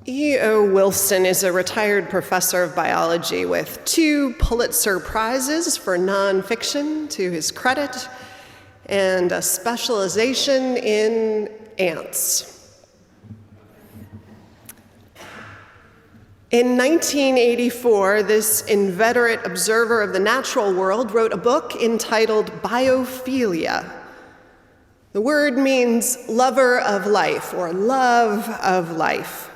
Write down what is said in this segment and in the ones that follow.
E.O. Wilson is a retired professor of biology with 2 Pulitzer Prizes for nonfiction to his credit and a specialization in ants. In 1984, this inveterate observer of the natural world wrote a book entitled Biophilia. The word means lover of life or love of life.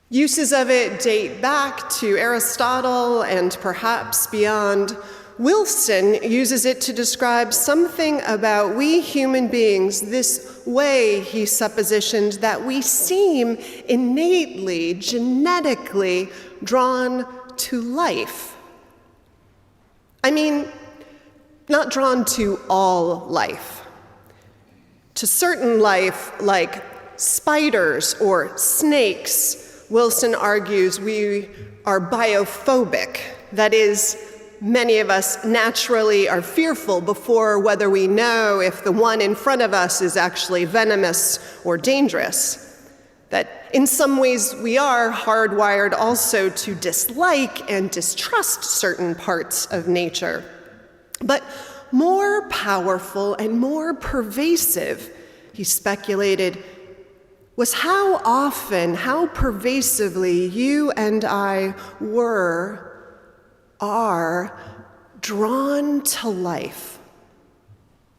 Uses of it date back to Aristotle and perhaps beyond. Wilson uses it to describe something about we human beings, this way, he suppositioned, that we seem innately, genetically drawn to life. I mean, not drawn to all life. To certain life, like spiders or snakes, Wilson argues we are biophobic. That is, many of us naturally are fearful before whether we know if the one in front of us is actually venomous or dangerous. That in some ways we are hardwired also to dislike and distrust certain parts of nature. But more powerful and more pervasive, he speculated, was how often, how pervasively you and I are drawn to life,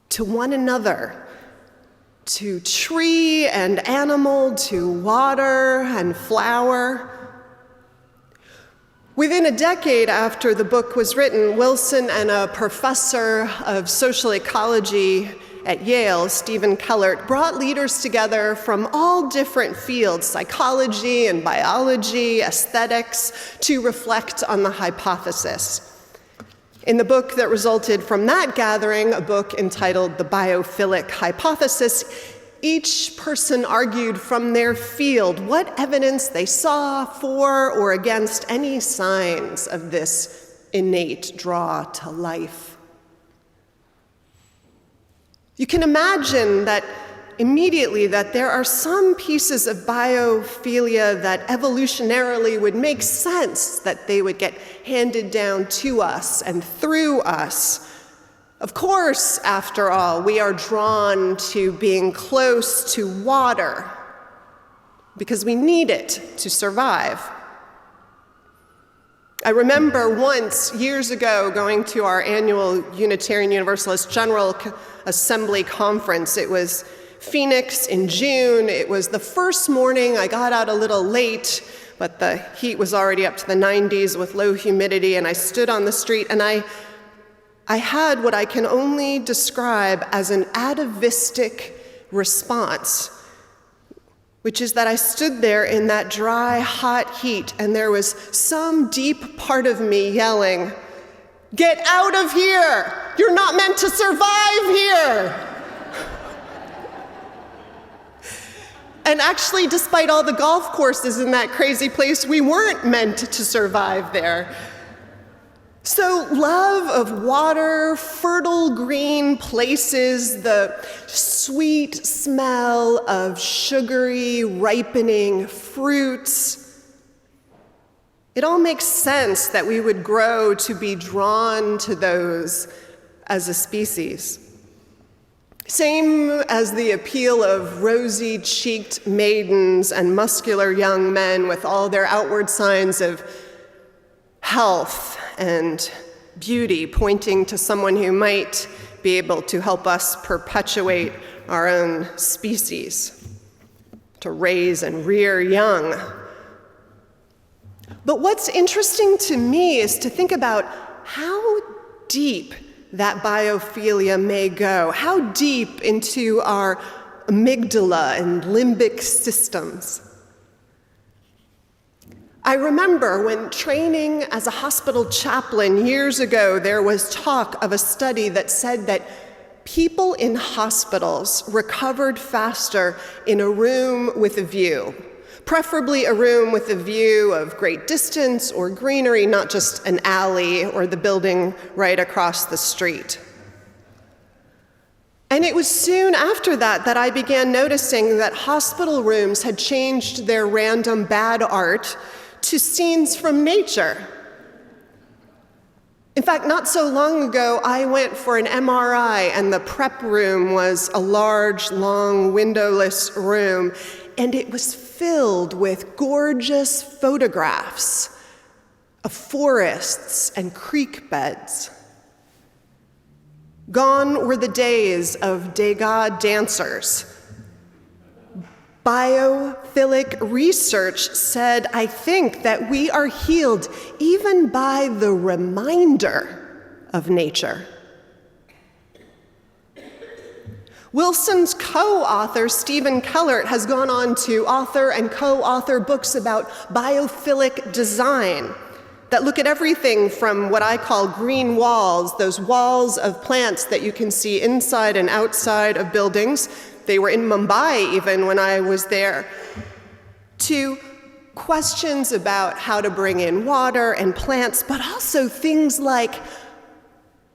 to one another, to tree and animal, to water and flower. Within a decade after the book was written, Wilson and a professor of social ecology at Yale, Stephen Kellert, brought leaders together from all different fields, psychology and biology, aesthetics, to reflect on the hypothesis. In the book that resulted from that gathering, a book entitled The Biophilic Hypothesis, each person argued from their field what evidence they saw for or against any signs of this innate draw to life. You can imagine that immediately that there are some pieces of biophilia that evolutionarily would make sense that they would get handed down to us and through us. Of course, after all, we are drawn to being close to water because we need it to survive. I remember once, years ago, going to our annual Unitarian Universalist General Assembly conference. It was Phoenix in June. It was the first morning. I got out a little late, but the heat was already up to the 90s with low humidity, and I stood on the street, and I had what I can only describe as an atavistic response, which is that I stood there in that dry, hot heat, and there was some deep part of me yelling, "Get out of here! You're not meant to survive here!" And actually, despite all the golf courses in that crazy place, we weren't meant to survive there. So love of water, fertile green places, the sweet smell of sugary, ripening fruits, it all makes sense that we would grow to be drawn to those as a species. Same as the appeal of rosy-cheeked maidens and muscular young men with all their outward signs of health and beauty, pointing to someone who might be able to help us perpetuate our own species, to raise and rear young. But what's interesting to me is to think about how deep that biophilia may go, how deep into our amygdala and limbic systems. I remember when training as a hospital chaplain years ago, there was talk of a study that said that people in hospitals recovered faster in a room with a view. preferably a room with a view of great distance or greenery, not just an alley or the building right across the street. And it was soon after that I began noticing that hospital rooms had changed their random bad art to scenes from nature. In fact, not so long ago, I went for an MRI, and the prep room was a large, long, windowless room, and it was filled with gorgeous photographs of forests and creek beds. Gone were the days of Degas dancers. Biophilic research said, I think, that we are healed even by the reminder of nature. Wilson's co-author, Stephen Kellert, has gone on to author and co-author books about biophilic design that look at everything from what I call green walls, those walls of plants that you can see inside and outside of buildings. They were in Mumbai even when I was there, to questions about how to bring in water and plants, but also things like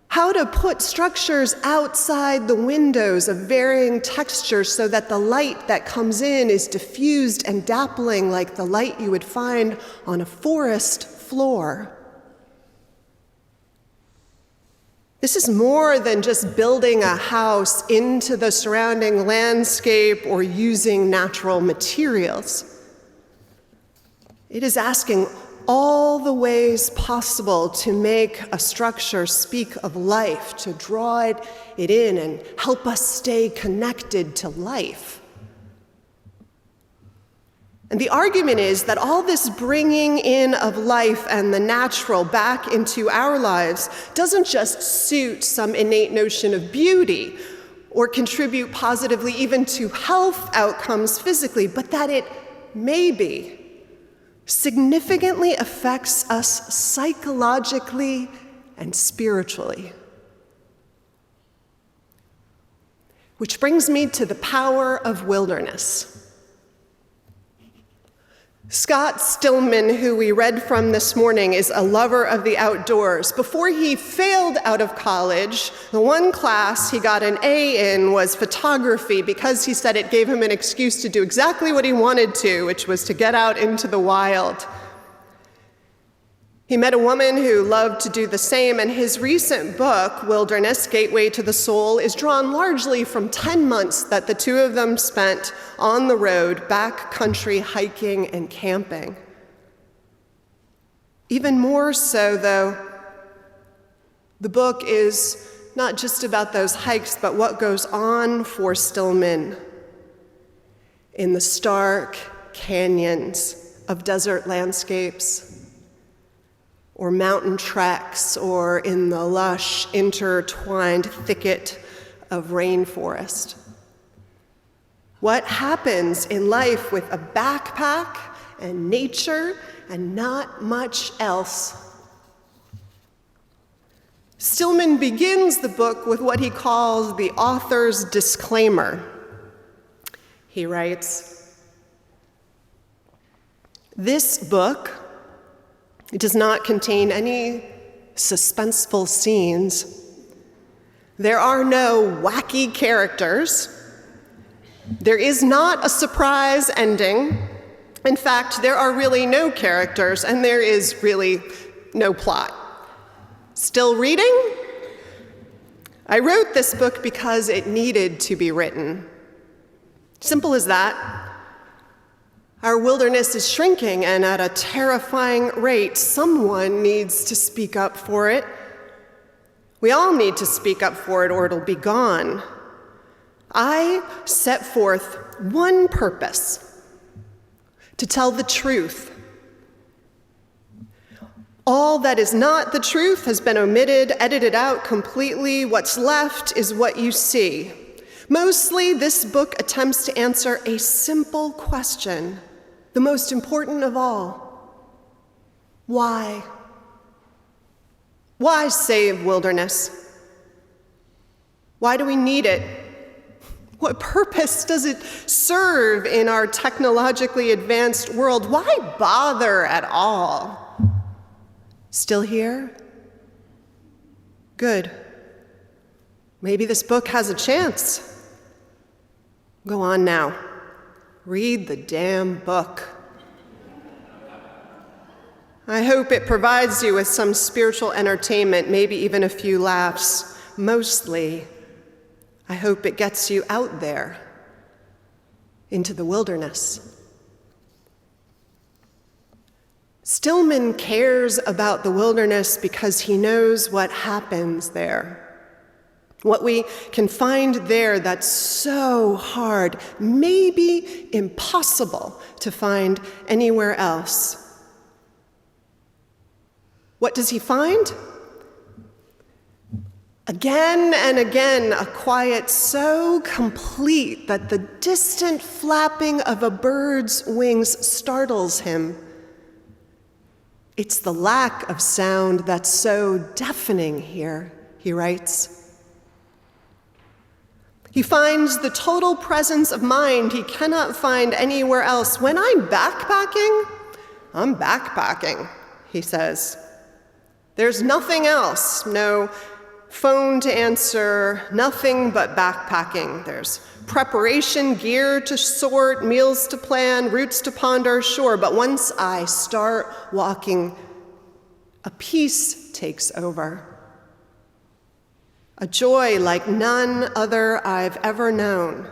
how to put structures outside the windows of varying textures so that the light that comes in is diffused and dappling like the light you would find on a forest floor. This is more than just building a house into the surrounding landscape or using natural materials. It is asking all the ways possible to make a structure speak of life, to draw it in and help us stay connected to life. And the argument is that all this bringing in of life and the natural back into our lives doesn't just suit some innate notion of beauty or contribute positively even to health outcomes physically, but that it maybe significantly affects us psychologically and spiritually. Which brings me to the power of wilderness. Scott Stillman, who we read from this morning, is a lover of the outdoors. Before he failed out of college, the one class he got an A in was photography because he said it gave him an excuse to do exactly what he wanted to, which was to get out into the wild. He met a woman who loved to do the same, and his recent book, Wilderness, Gateway to the Soul, is drawn largely from 10 months that the two of them spent on the road, backcountry hiking and camping. Even more so, though, the book is not just about those hikes, but what goes on for Stillman in the stark canyons of desert landscapes, or mountain treks, or in the lush, intertwined thicket of rainforest. What happens in life with a backpack and nature and not much else? Stillman begins the book with what he calls the author's disclaimer. He writes, "This book does not contain any suspenseful scenes. There are no wacky characters. There is not a surprise ending. In fact, there are really no characters, and there is really no plot. Still reading? I wrote this book because it needed to be written. Simple as that. Our wilderness is shrinking, and at a terrifying rate, someone needs to speak up for it. We all need to speak up for it, or it'll be gone. I set forth one purpose: to tell the truth. All that is not the truth has been omitted, edited out completely. What's left is what you see. Mostly, this book attempts to answer a simple question, the most important of all. Why? Why save wilderness? Why do we need it? What purpose does it serve in our technologically advanced world? Why bother at all? Still here? Good. Maybe this book has a chance. Go on now. Read the damn book. I hope it provides you with some spiritual entertainment, maybe even a few laughs. Mostly, I hope it gets you out there into the wilderness. Stillman cares about the wilderness because he knows what happens there. What we can find there that's so hard, maybe impossible to find anywhere else. What does he find? Again and again, a quiet so complete that the distant flapping of a bird's wings startles him. It's the lack of sound that's so deafening here, he writes. He finds the total presence of mind he cannot find anywhere else. When I'm backpacking, he says. There's nothing else, no phone to answer, nothing but backpacking. There's preparation, gear to sort, meals to plan, routes to ponder, sure, but once I start walking, a peace takes over. A joy like none other I've ever known.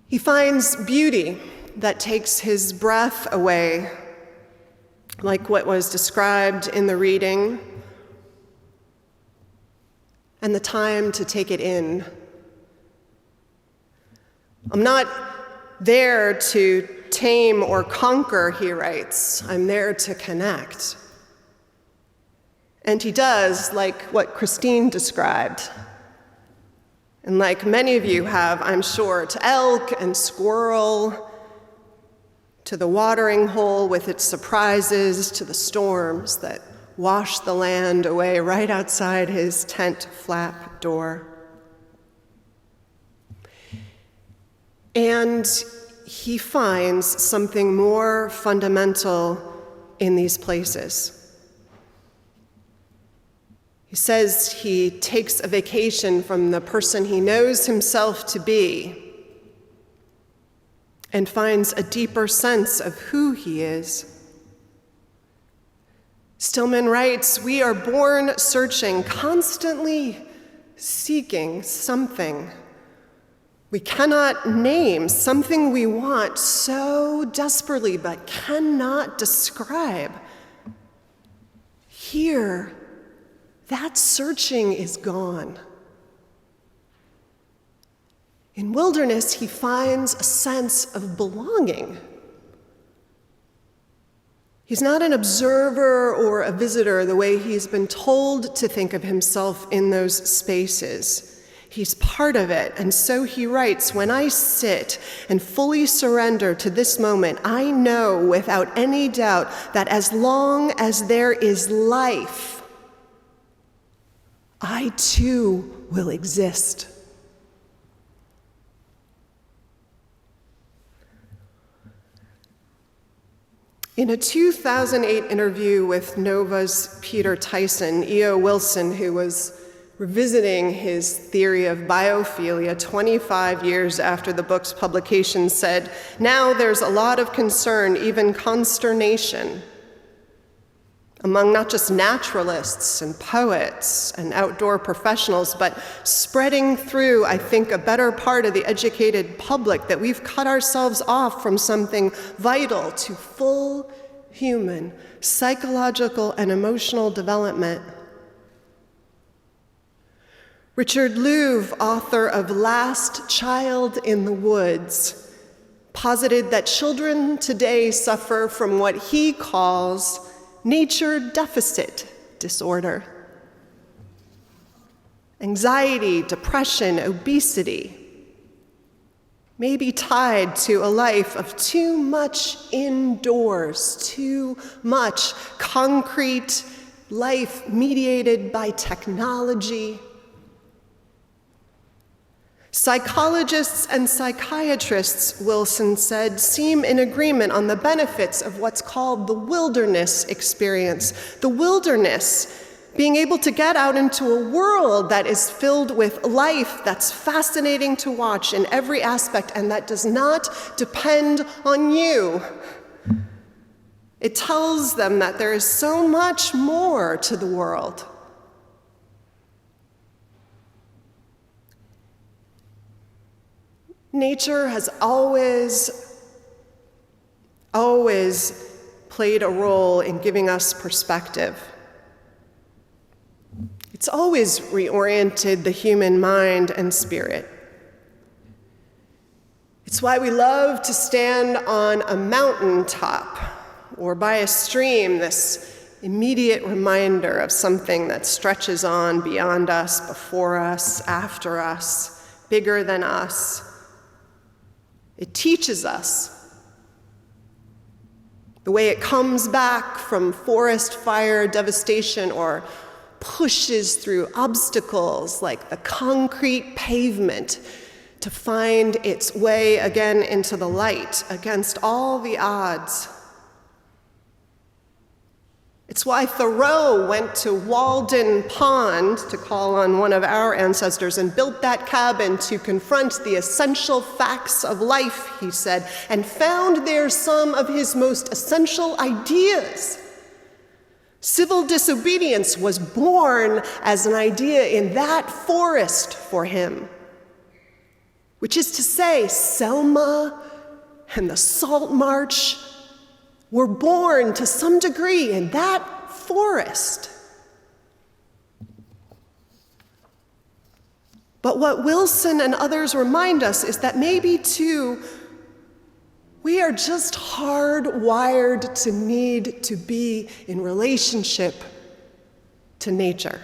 He finds beauty that takes his breath away, like what was described in the reading, and the time to take it in. I'm not there to tame or conquer, he writes. I'm there to connect. And he does, like what Christine described, and like many of you have, I'm sure, to elk and squirrel, to the watering hole with its surprises, to the storms that wash the land away right outside his tent flap door. And he finds something more fundamental in these places. He says he takes a vacation from the person he knows himself to be and finds a deeper sense of who he is. Stillman writes, we are born searching, constantly seeking something we cannot name, something we want so desperately but cannot describe. Here, that searching is gone. In wilderness, he finds a sense of belonging. He's not an observer or a visitor the way he's been told to think of himself in those spaces. He's part of it, and so he writes, when I sit and fully surrender to this moment, I know without any doubt that as long as there is life, I too will exist. In a 2008 interview with Nova's Peter Tyson, E.O. Wilson, who was revisiting his theory of biophilia 25 years after the book's publication, said, now there's a lot of concern, even consternation, among not just naturalists and poets and outdoor professionals, but spreading through, I think, a better part of the educated public, that we've cut ourselves off from something vital to full human psychological and emotional development. Richard Louv, author of Last Child in the Woods, posited that children today suffer from what he calls nature deficit disorder. Anxiety, depression, obesity may be tied to a life of too much indoors, too much concrete life mediated by technology. Psychologists and psychiatrists, Wilson said, seem in agreement on the benefits of what's called the wilderness experience. The wilderness, being able to get out into a world that is filled with life that's fascinating to watch in every aspect and that does not depend on you. It tells them that there is so much more to the world. Nature has always played a role in giving us perspective. It's always reoriented the human mind and spirit. It's why we love to stand on a mountaintop or by a stream, this immediate reminder of something that stretches on beyond us, before us, after us, bigger than us. It teaches us. The way it comes back from forest fire devastation or pushes through obstacles like the concrete pavement to find its way again into the light against all the odds. It's why Thoreau went to Walden Pond to call on one of our ancestors and built that cabin to confront the essential facts of life, he said, and found there some of his most essential ideas. Civil disobedience was born as an idea in that forest for him, which is to say, Selma and the Salt March were born to some degree in that forest. But what Wilson and others remind us is that maybe, too, we are just hardwired to need to be in relationship to nature.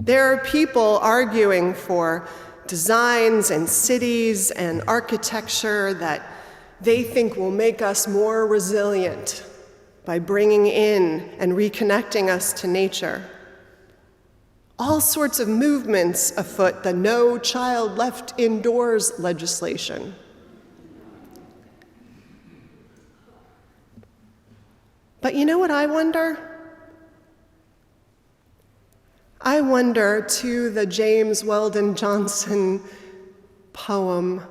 There are people arguing for designs and cities and architecture that they think will make us more resilient by bringing in and reconnecting us to nature. All sorts of movements afoot, the No Child Left Indoors legislation. But you know what I wonder? I wonder, to the James Weldon Johnson poem,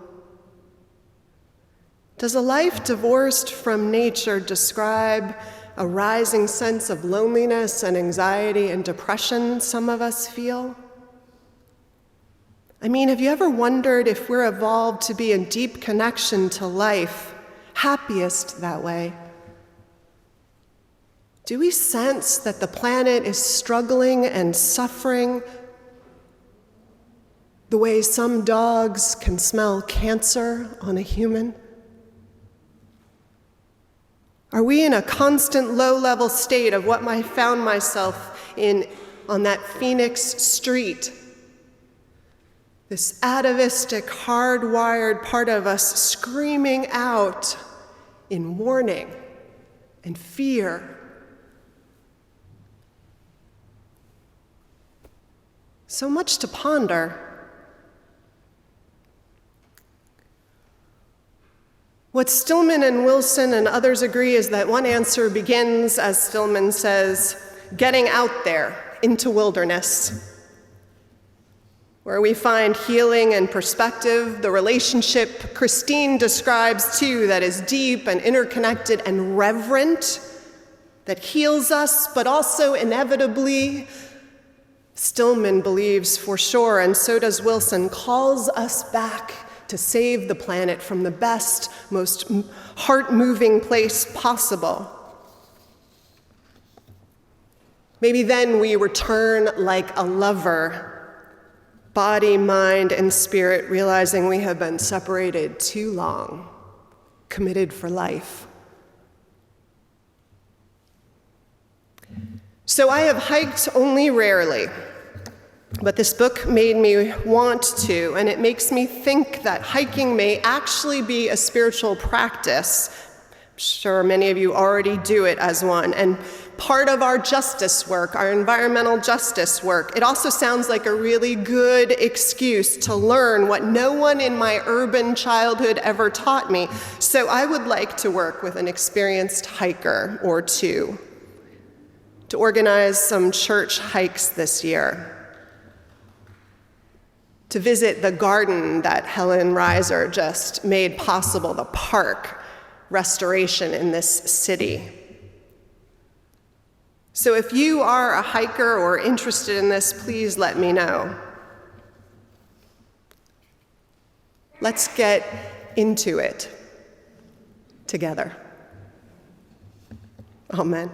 does a life divorced from nature describe a rising sense of loneliness and anxiety and depression some of us feel? I mean, have you ever wondered if we're evolved to be in deep connection to life, happiest that way? Do we sense that the planet is struggling and suffering the way some dogs can smell cancer on a human? Are we in a constant low-level state of what I found myself in on that Phoenix street? This atavistic, hardwired part of us screaming out in warning and fear. So much to ponder. What Stillman and Wilson and others agree is that one answer begins, as Stillman says, getting out there into wilderness, where we find healing and perspective, the relationship Christine describes too, that is deep and interconnected and reverent, that heals us, but also inevitably, Stillman believes for sure, and so does Wilson, calls us back to save the planet from the best, most heart-moving place possible. Maybe then we return like a lover, body, mind, and spirit, realizing we have been separated too long, committed for life. So I have hiked only rarely, but this book made me want to, and it makes me think that hiking may actually be a spiritual practice, sure many of you already do it as one. And part of our justice work, our environmental justice work, it also sounds like a really good excuse to learn what no one in my urban childhood ever taught me. So I would like to work with an experienced hiker or two to organize some church hikes this year, to visit the garden that Helen Reiser just made possible, the park restoration in this city. So if you are a hiker or interested in this, please let me know. Let's get into it together. Amen.